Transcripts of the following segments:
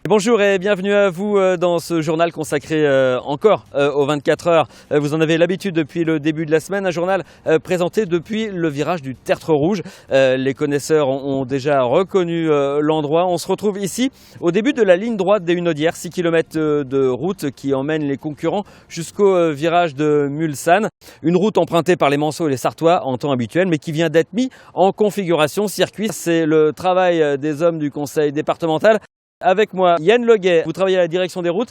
Bonjour et bienvenue à vous dans ce journal consacré encore aux 24 heures. Vous en avez l'habitude depuis le début de la semaine, un journal présenté depuis le virage du Tertre Rouge. Les connaisseurs ont déjà reconnu l'endroit. On se retrouve ici au début de la ligne droite des Hunaudières, 6 km de route qui emmène les concurrents jusqu'au virage de Mulsanne. Une route empruntée par les Manceaux et les Sarthois en temps habituel, mais qui vient d'être mise en configuration circuit. C'est le travail des hommes du conseil départemental. Avec moi, Yann Leguet, vous travaillez à la direction des routes.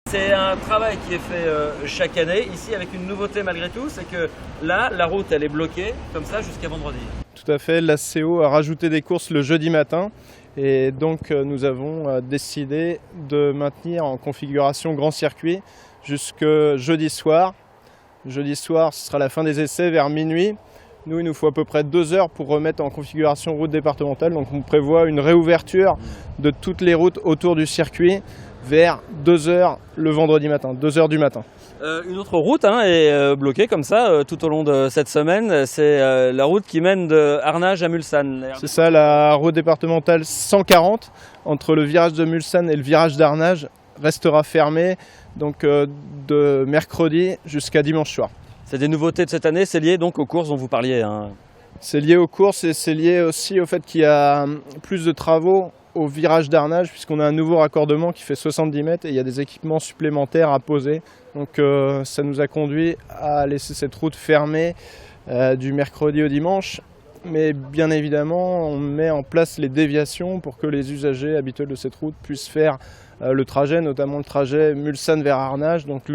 C'est un travail qui est fait chaque année, ici avec une nouveauté malgré tout, c'est que là, la route elle est bloquée comme ça jusqu'à vendredi. Tout à fait, la CO a rajouté des courses le jeudi matin et donc nous avons décidé de maintenir en configuration grand circuit jusqu'à jeudi soir. Jeudi soir, ce sera la fin des essais vers minuit. Nous, il nous faut à peu près 2 heures pour remettre en configuration route départementale. Donc on prévoit une réouverture de toutes les routes autour du circuit vers 2 heures le vendredi matin, 2 heures du matin. Une autre route est bloquée comme ça tout au long de cette semaine. C'est la route qui mène de Arnage à Mulsanne. C'est ça, la route départementale 140 entre le virage de Mulsanne et le virage d'Arnage restera fermée donc, de mercredi jusqu'à dimanche soir. C'est des nouveautés de cette année, c'est lié donc aux courses dont vous parliez. C'est lié aux courses et c'est lié aussi au fait qu'il y a plus de travaux au virage d'Arnage puisqu'on a un nouveau raccordement qui fait 70 mètres et il y a des équipements supplémentaires à poser. Donc ça nous a conduit à laisser cette route fermée du mercredi au dimanche. Mais bien évidemment, on met en place les déviations pour que les usagers habituels de cette route puissent faire le trajet, notamment le trajet Mulsanne vers Arnage. Donc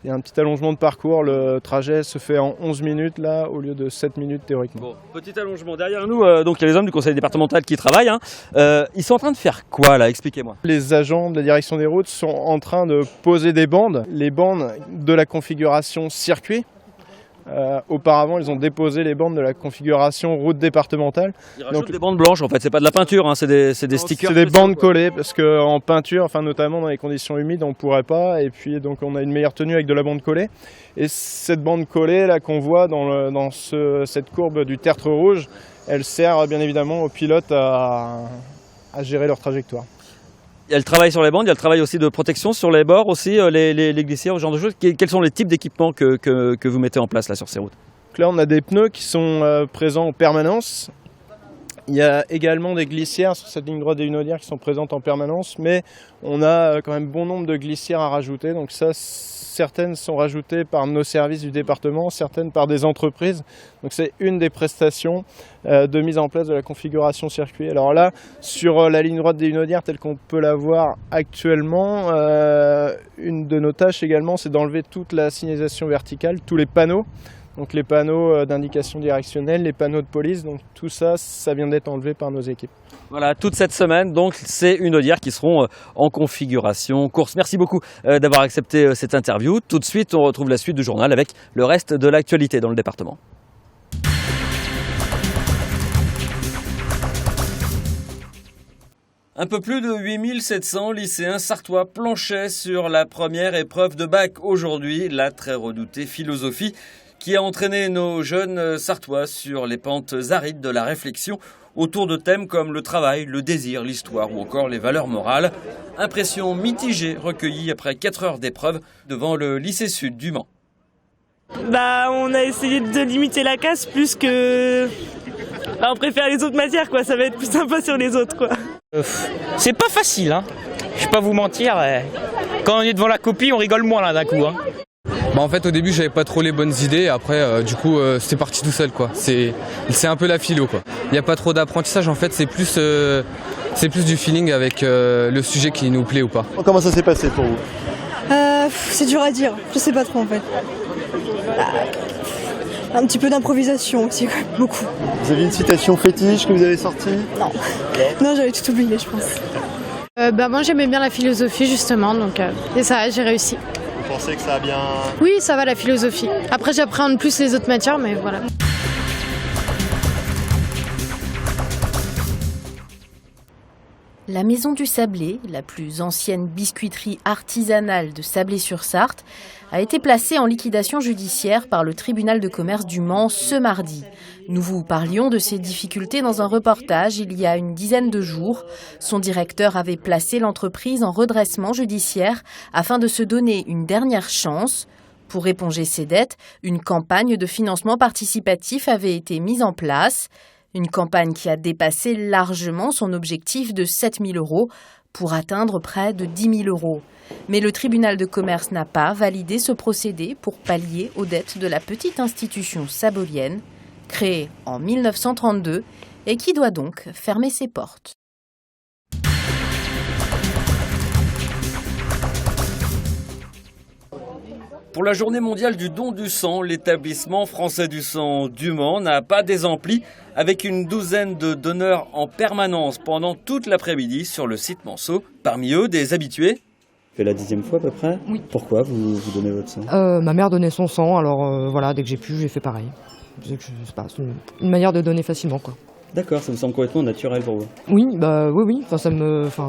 il y a un petit allongement de parcours, le trajet se fait en 11 minutes là, au lieu de 7 minutes théoriquement. Bon, petit allongement derrière nous, donc il y a les hommes du conseil départemental qui travaillent. Ils sont en train de faire quoi là? Expliquez-moi. Les agents de la direction des routes sont en train de poser des bandes, les bandes de la configuration circuit. Auparavant, ils ont déposé les bandes de la configuration route départementale. Ils rajoutent des bandes blanches en fait, c'est pas de la peinture, c'est des stickers. C'est des bandes collées parce qu'en peinture, notamment dans les conditions humides, on ne pourrait pas. Et puis donc on a une meilleure tenue avec de la bande collée. Et cette bande collée là qu'on voit dans cette courbe du Tertre Rouge, elle sert bien évidemment aux pilotes à gérer leur trajectoire. Il y a le travail sur les bandes, il y a le travail aussi de protection sur les bords aussi, les glissières, ce genre de choses. Quels sont les types d'équipements que vous mettez en place là sur ces routes? Donc là, on a des pneus qui sont présents en permanence. Il y a également des glissières sur cette ligne droite des Hunaudières qui sont présentes en permanence, mais on a quand même bon nombre de glissières à rajouter. Donc ça, certaines sont rajoutées par nos services du département, certaines par des entreprises. Donc c'est une des prestations de mise en place de la configuration circuit. Alors là, sur la ligne droite des Hunaudières telle qu'on peut la voir actuellement, une de nos tâches également, c'est d'enlever toute la signalisation verticale, tous les panneaux. Donc les panneaux d'indication directionnelle, les panneaux de police, donc tout ça, ça vient d'être enlevé par nos équipes. Voilà, toute cette semaine, donc c'est Hunaudières qui seront en configuration course. Merci beaucoup d'avoir accepté cette interview. Tout de suite, on retrouve la suite du journal avec le reste de l'actualité dans le département. Un peu plus de 8700 lycéens sarthois planchaient sur la première épreuve de bac aujourd'hui, la très redoutée philosophie, qui a entraîné nos jeunes sarthois sur les pentes arides de la réflexion autour de thèmes comme le travail, le désir, l'histoire ou encore les valeurs morales. Impression mitigée recueillie après 4 heures d'épreuve devant le lycée sud du Mans. On a essayé de limiter la casse plus que... on préfère les autres matières, quoi. Ça va être plus sympa sur les autres, quoi. C'est pas facile, je vais pas vous mentir. Quand on est devant la copie, on rigole moins là d'un coup. En fait au début j'avais pas trop les bonnes idées, après du coup c'était parti tout seul quoi. C'est un peu la philo quoi. Il n'y a pas trop d'apprentissage en fait, c'est plus du feeling avec le sujet qui nous plaît ou pas. Comment ça s'est passé pour vous? C'est dur à dire, je sais pas trop en fait. Un petit peu d'improvisation aussi, quand même, beaucoup. Vous aviez une citation fétiche que vous avez sortie? Non, j'avais tout oublié je pense. Moi j'aimais bien la philosophie justement, donc et ça j'ai réussi. Vous pensez que ça a bien... Oui, ça va la philosophie. Après j'appréhende plus les autres matières, mais voilà. La Maison du Sablé, la plus ancienne biscuiterie artisanale de Sablé-sur-Sarthe, a été placée en liquidation judiciaire par le tribunal de commerce du Mans ce mardi. Nous vous parlions de ces difficultés dans un reportage il y a une dizaine de jours. Son directeur avait placé l'entreprise en redressement judiciaire afin de se donner une dernière chance. Pour éponger ses dettes, une campagne de financement participatif avait été mise en place. Une campagne qui a dépassé largement son objectif de 7 000 € pour atteindre près de 10 000 €. Mais le tribunal de commerce n'a pas validé ce procédé pour pallier aux dettes de la petite institution sabolienne, créée en 1932 et qui doit donc fermer ses portes. Pour la journée mondiale du don du sang, l'établissement français du sang du Mans n'a pas désempli avec une douzaine de donneurs en permanence pendant toute l'après-midi sur le site Manceau. Parmi eux, des habitués. C'est la 10e fois à peu près. Oui. Pourquoi vous donnez votre sang? Ma mère donnait son sang, alors voilà, dès que j'ai pu, j'ai fait pareil. C'est une manière de donner facilement, quoi. D'accord, ça me semble complètement naturel pour vous. Oui, oui. Enfin,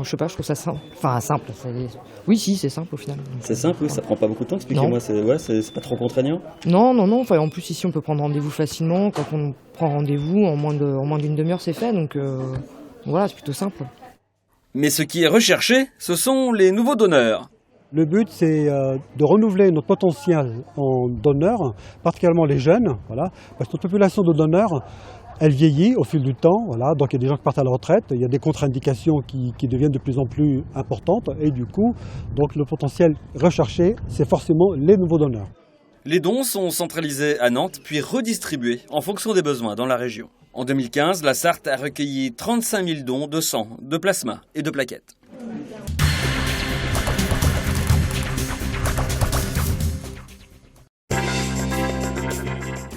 je sais pas, je trouve ça simple. Enfin, simple. Oui, si, c'est simple au final. C'est simple, oui, ça prend pas beaucoup de temps. Expliquez-moi, c'est pas trop contraignant? Non. Enfin, en plus ici, on peut prendre rendez-vous facilement. Quand on prend rendez-vous, en moins d'une demi-heure, c'est fait. Donc voilà, c'est plutôt simple. Mais ce qui est recherché, ce sont les nouveaux donneurs. Le but, c'est de renouveler notre potentiel en donneurs, particulièrement les jeunes, voilà, parce que notre population de donneurs, elle vieillit au fil du temps, voilà, donc il y a des gens qui partent à la retraite, il y a des contre-indications qui deviennent de plus en plus importantes, et du coup, donc le potentiel recherché, c'est forcément les nouveaux donneurs. Les dons sont centralisés à Nantes, puis redistribués en fonction des besoins dans la région. En 2015, la Sarthe a recueilli 35 000 dons de sang, de plasma et de plaquettes.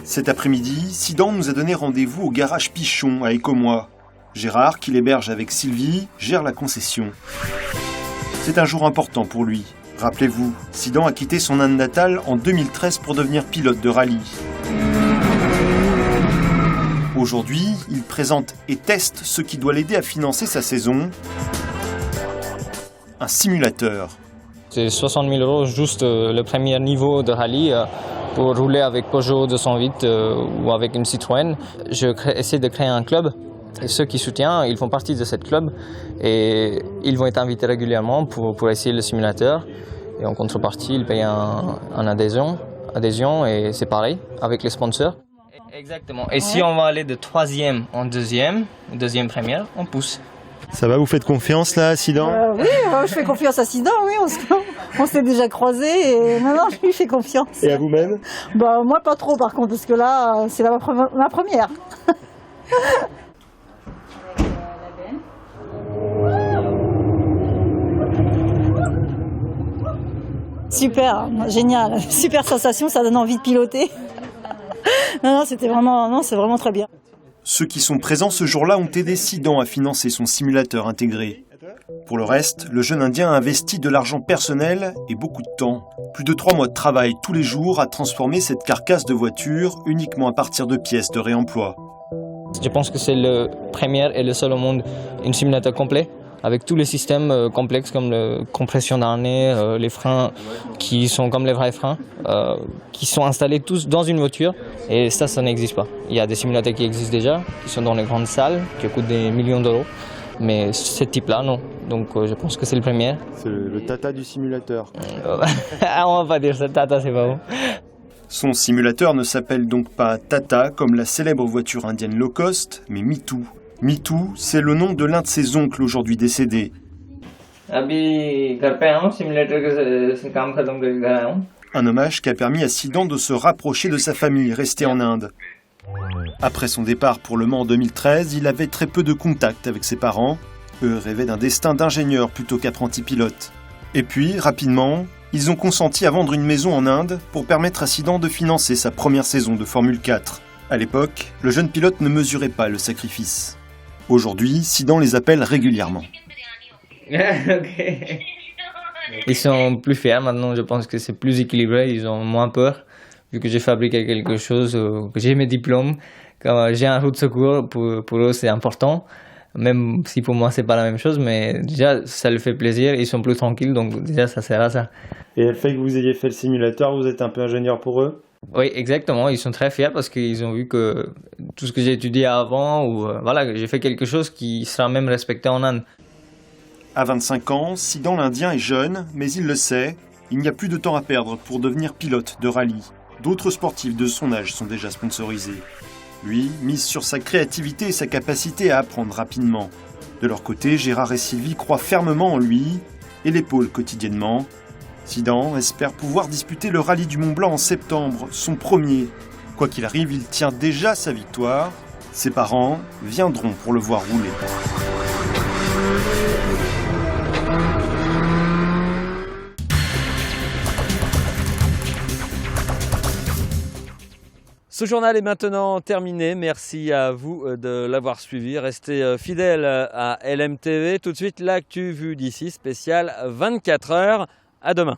Cet après-midi, Sidan nous a donné rendez-vous au garage Pichon à Écomois. Gérard, qui l'héberge avec Sylvie, gère la concession. C'est un jour important pour lui. Rappelez-vous, Sidan a quitté son Inde natale en 2013 pour devenir pilote de rallye. Aujourd'hui, il présente et teste ce qui doit l'aider à financer sa saison. Un simulateur. C'est 60 000 € juste le premier niveau de rallye pour rouler avec Peugeot 208 ou avec une Citroën. J'essaie de créer un club. Et ceux qui soutiennent, ils font partie de ce club et ils vont être invités régulièrement pour essayer le simulateur. Et en contrepartie, ils payent un adhésion et c'est pareil avec les sponsors. Exactement. Et si on va aller de troisième en deuxième première, on pousse. Ça va, vous faites confiance là, Sidan? Oui, je fais confiance à Sidan, oui, on s'est déjà croisés et maintenant je lui fais confiance. Et à vous-même? Moi pas trop par contre, parce que là c'est ma première. Super, génial, super sensation, ça donne envie de piloter. C'est vraiment très bien. Ceux qui sont présents ce jour-là ont aidé Sidan à financer son simulateur intégré. Pour le reste, le jeune Indien a investi de l'argent personnel et beaucoup de temps. Plus de 3 mois de travail tous les jours à transformer cette carcasse de voiture uniquement à partir de pièces de réemploi. Je pense que c'est le premier et le seul au monde, un simulateur complet, avec tous les systèmes complexes comme la compression d'harnais, les freins qui sont comme les vrais freins, qui sont installés tous dans une voiture, et ça n'existe pas. Il y a des simulateurs qui existent déjà, qui sont dans les grandes salles, qui coûtent des millions d'euros, mais ce type-là, non. Donc je pense que c'est le premier. C'est le tata du simulateur. On va pas dire ça, tata, c'est pas bon. Son simulateur ne s'appelle donc pas Tata, comme la célèbre voiture indienne low cost, mais Mitu. Mitu, c'est le nom de l'un de ses oncles aujourd'hui décédé. Un hommage qui a permis à Sidan de se rapprocher de sa famille restée en Inde. Après son départ pour Le Mans en 2013, il avait très peu de contact avec ses parents. Eux rêvaient d'un destin d'ingénieur plutôt qu'apprenti pilote. Et puis, rapidement, ils ont consenti à vendre une maison en Inde pour permettre à Sidan de financer sa première saison de Formule 4. À l'époque, le jeune pilote ne mesurait pas le sacrifice. Aujourd'hui, Sidan les appelle régulièrement. Ils sont plus fiers maintenant, je pense que c'est plus équilibré, ils ont moins peur. Vu que j'ai fabriqué quelque chose, que j'ai mes diplômes, quand j'ai un route de secours, pour eux c'est important. Même si pour moi c'est pas la même chose, mais déjà ça le fait plaisir, ils sont plus tranquilles, donc déjà ça sert à ça. Et le fait que vous ayez fait le simulateur, vous êtes un peu ingénieur pour eux? Oui, exactement, ils sont très fiers parce qu'ils ont vu que tout ce que j'ai étudié avant, ou voilà, j'ai fait quelque chose qui sera même respecté en Inde. À 25 ans, Sidan l'Indien est jeune, mais il le sait, il n'y a plus de temps à perdre pour devenir pilote de rallye. D'autres sportifs de son âge sont déjà sponsorisés. Lui mise sur sa créativité et sa capacité à apprendre rapidement. De leur côté, Gérard et Sylvie croient fermement en lui et l'épaulent quotidiennement. Sidan espère pouvoir disputer le rallye du Mont Blanc en septembre, son premier. Quoi qu'il arrive, il tient déjà sa victoire. Ses parents viendront pour le voir rouler. Ce journal est maintenant terminé. Merci à vous de l'avoir suivi. Restez fidèles à LMTV. Tout de suite, l'actu vue d'ici spécial 24 heures. À demain.